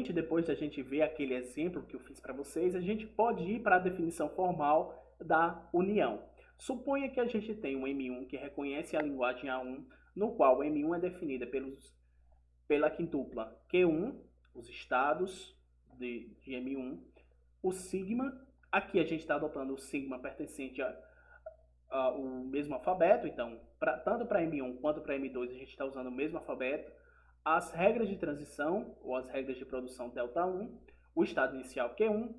Novamente, depois da gente ver aquele exemplo que eu fiz para vocês, a gente pode ir para a definição formal da união. Suponha que a gente tem um M1 que reconhece a linguagem A1, no qual o M1 é definida pela quintupla Q1, os estados de M1, o sigma, aqui a gente está adotando o sigma pertencente ao mesmo alfabeto, então, tanto para M1 quanto para M2 a gente está usando o mesmo alfabeto, as regras de transição, ou as regras de produção delta1, o estado inicial Q1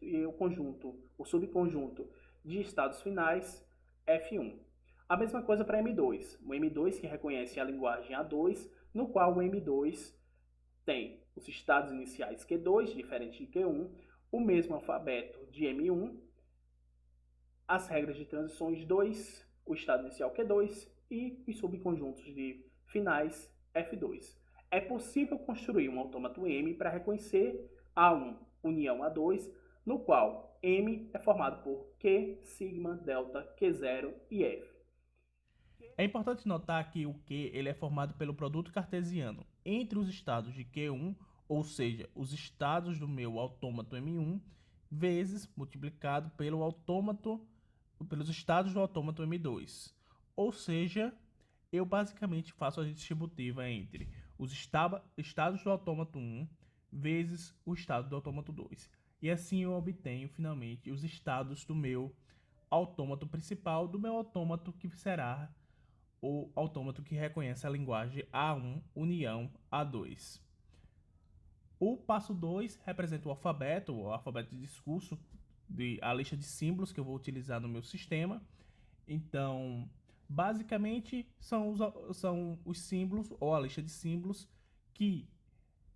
e o conjunto, o subconjunto de estados finais F1. A mesma coisa para M2, o M2 que reconhece a linguagem A2, no qual o M2 tem os estados iniciais Q2, diferente de Q1, o mesmo alfabeto de M1, as regras de transições 2, o estado inicial Q2 e os subconjuntos de finais F2. É possível construir um autômato M para reconhecer A1 união A2, no qual M é formado por Q, sigma, delta, Q0 e F. É importante notar que o Q ele é formado pelo produto cartesiano entre os estados de Q1, ou seja, os estados do meu autômato M1, vezes multiplicado pelos estados do autômato M2. Ou seja, eu basicamente faço a distributiva entre os estados do autômato 1 vezes o estado do autômato 2. E assim eu obtenho finalmente os estados do meu autômato principal, do meu autômato que será o autômato que reconhece a linguagem A1 união A2. O passo 2 representa o alfabeto de discurso, a lista de símbolos que eu vou utilizar no meu sistema. Então, basicamente, são os símbolos, ou a lista de símbolos, que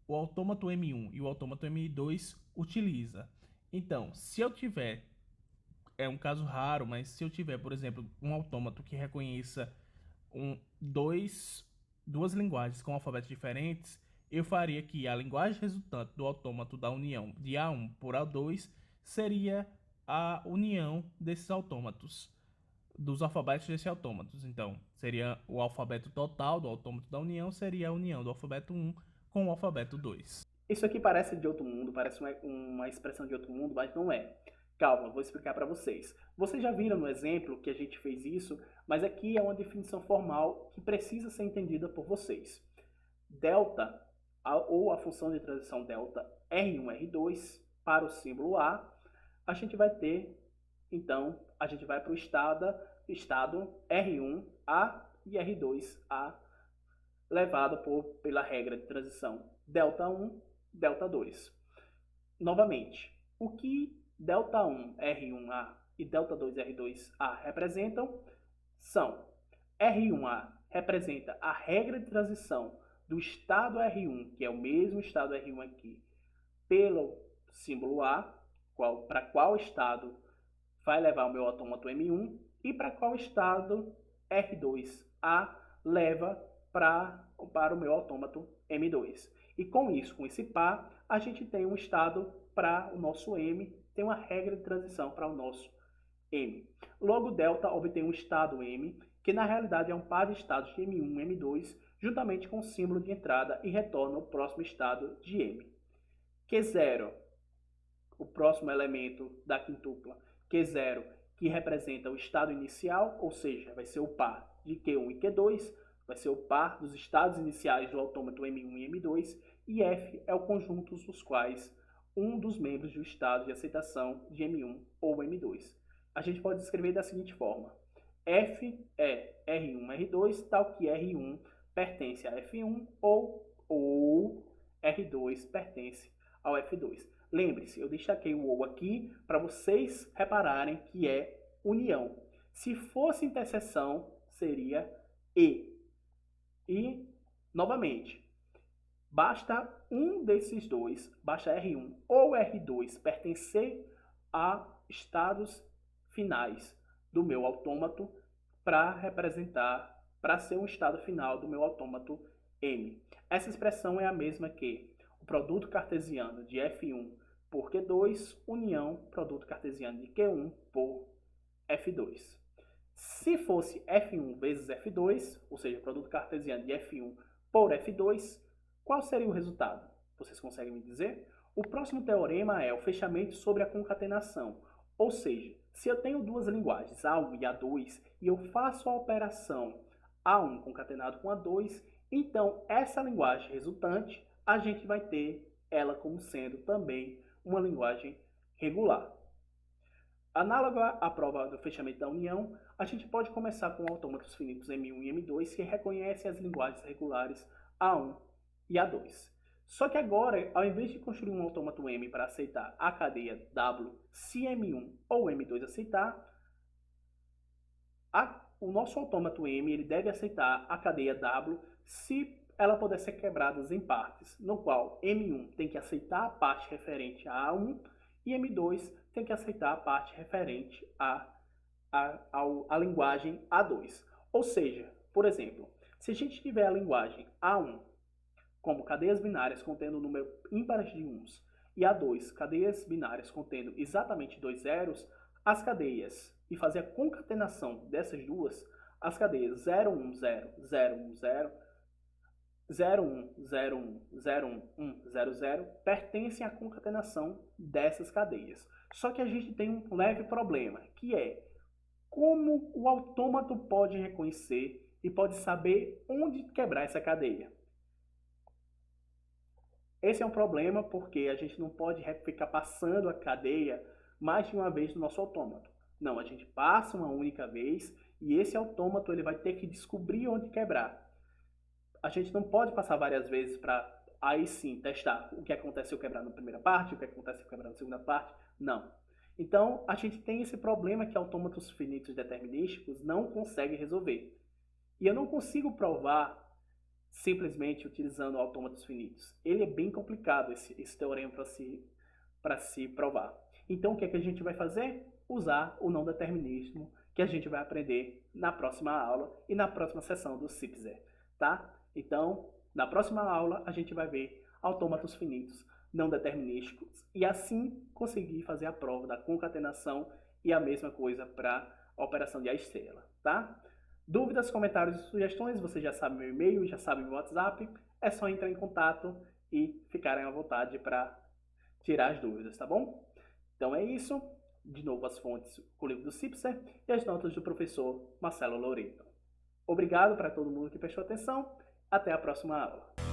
o autômato M1 e o autômato M2 utiliza. Então, se eu tiver, é um caso raro, mas se eu tiver, por exemplo, um autômato que reconheça um, dois, duas linguagens com alfabetos diferentes, eu faria que a linguagem resultante do autômato da união de A1 por A2 seria a união desses autômatos, dos alfabetos desses autômatos. Então, seria o alfabeto total do autômato da união, seria a união do alfabeto 1 com o alfabeto 2. Isso aqui parece de outro mundo, parece uma expressão de outro mundo, mas não é. Calma, vou explicar para vocês. Vocês já viram no exemplo que a gente fez isso, mas aqui é uma definição formal que precisa ser entendida por vocês. Delta, ou a função de transição delta R1, R2, para o símbolo a gente vai ter, então, a gente vai para o estado R1A e R2A, levado pela regra de transição delta1, delta2. Novamente, o que delta1 R1A e delta2 R2A representam são: R1A representa a regra de transição do estado R1, que é o mesmo estado R1 aqui, pelo símbolo A, para qual estado vai levar o meu autômato M1 e para qual estado R2A leva para o meu autômato M2. E com isso, com esse par, a gente tem um estado para o nosso M, tem uma regra de transição para o nosso M. Logo, delta obtém um estado M, que na realidade é um par de estados de M1 e M2, juntamente com o símbolo de entrada e retorna ao próximo estado de M. Q0, o próximo elemento da quintupla, Q0, que representa o estado inicial, ou seja, vai ser o par de Q1 e Q2, vai ser o par dos estados iniciais do autômato M1 e M2, e F é o conjunto dos quais um dos membros do estado de aceitação de M1 ou M2. A gente pode escrever da seguinte forma: F é R1, R2, tal que R1 pertence a F1 ou R2 pertence ao F2. Lembre-se, eu destaquei o ou aqui para vocês repararem que é união. Se fosse interseção, seria e. E, novamente, basta um desses dois, basta R1 ou R2 pertencer a estados finais do meu autômato para ser um estado final do meu autômato M. Essa expressão é a mesma que o produto cartesiano de F1 por Q2 união produto cartesiano de Q1 por F2. Se fosse F1 vezes F2, ou seja, produto cartesiano de F1 por F2, qual seria o resultado? Vocês conseguem me dizer? O próximo teorema é o fechamento sobre a concatenação. Ou seja, se eu tenho duas linguagens, A1 e A2, e eu faço a operação A1 concatenado com A2, então essa linguagem resultante, a gente vai ter ela como sendo também uma linguagem regular. Análoga à prova do fechamento da união, a gente pode começar com autômatos finitos M1 e M2 que reconhecem as linguagens regulares A1 e A2. Só que agora, ao invés de construir um autômato M para aceitar a cadeia W, se M1 ou M2 aceitar, o nosso autômato M ele deve aceitar a cadeia W se ela puder ser quebrada em partes, no qual M1 tem que aceitar a parte referente a A1 e M2 tem que aceitar a parte referente à linguagem A2. Ou seja, por exemplo, se a gente tiver a linguagem A1 como cadeias binárias contendo número ímpares de uns e A2 cadeias binárias contendo exatamente 2 zeros, as cadeias, e fazer a concatenação dessas duas, as cadeias 0, 1, 0, 0, 1, 0, 0, 1, 0, 1, 0, 1, 1, 0, 0, pertencem à concatenação dessas cadeias. Só que a gente tem um leve problema, que é como o autômato pode reconhecer e pode saber onde quebrar essa cadeia. Esse é um problema porque a gente não pode ficar passando a cadeia mais de uma vez no nosso autômato. Não, a gente passa uma única vez e esse autômato ele vai ter que descobrir onde quebrar. A gente não pode passar várias vezes para aí sim testar o que acontece se eu quebrar na primeira parte, o que acontece se eu quebrar na segunda parte. Não. Então, a gente tem esse problema que autômatos finitos determinísticos não conseguem resolver. E eu não consigo provar simplesmente utilizando autômatos finitos. Ele é bem complicado, esse teorema para se provar. Então, o que é que a gente vai fazer? Usar o não determinismo, que a gente vai aprender na próxima aula e na próxima sessão do CIPSER, tá? Então, na próxima aula, a gente vai ver autômatos finitos não determinísticos e assim conseguir fazer a prova da concatenação e a mesma coisa para a operação de A estrela, tá? Dúvidas, comentários e sugestões, você já sabe meu e-mail, já sabe meu WhatsApp, é só entrar em contato e ficarem à vontade para tirar as dúvidas, tá bom? Então é isso, de novo as fontes, o livro do CIPSER e as notas do professor Marcelo Loreto. Obrigado para todo mundo que prestou atenção, até a próxima aula.